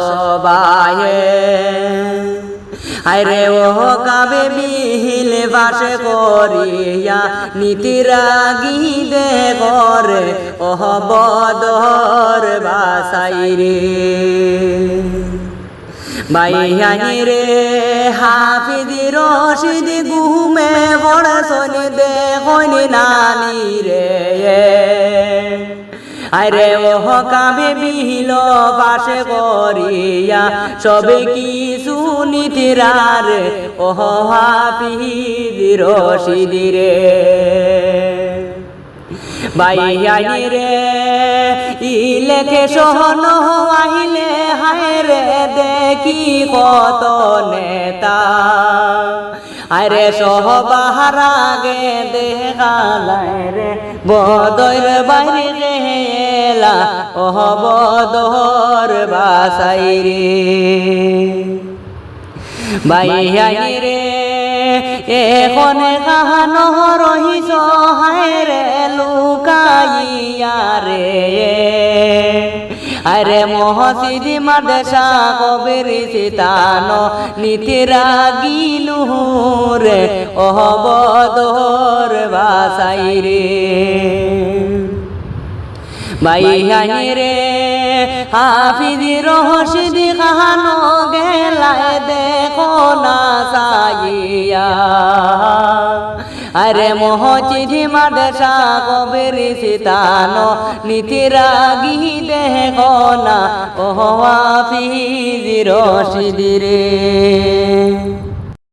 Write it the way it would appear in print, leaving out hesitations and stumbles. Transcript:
সবায়ে আরে ও কাবে বিহিল বাসে করিয়া নীতিরাগী দে করে ওহ বদর বাসাইরে বাইহানি রে হাফিজি রশিদ ঘুমে বড় শনি দেখনি নানি রে আরে ওহ কাবে বিহিল বাসে করিয়া সবে কিছু নীতিরার ওহ হাফিজি রশিদ রে বাইহানি রে ইলেকে সহন আহিলে হায় রে দেখি কত নেতা আরে সহবাহার আগে দেখালায় রে বদর বাইরে গেলা ওহ বদর বাসাই রে বাইহানি রে এখন কাহান রহিস হায় রে লুকাইয়া রে আরে মহসিদ মাদ্রাসা কবির সিতান নীতিরাগিলু রে ওহ বদর বাসাই রে বাইহানি রে হাফিজি রশিদ খান গেলায় দেখো না সাইয়া আরে মহসিদ মাদ্রাসা কবির সিতান নীতিরাগী দেখো না ওহ হাফিজি রশিদ রে।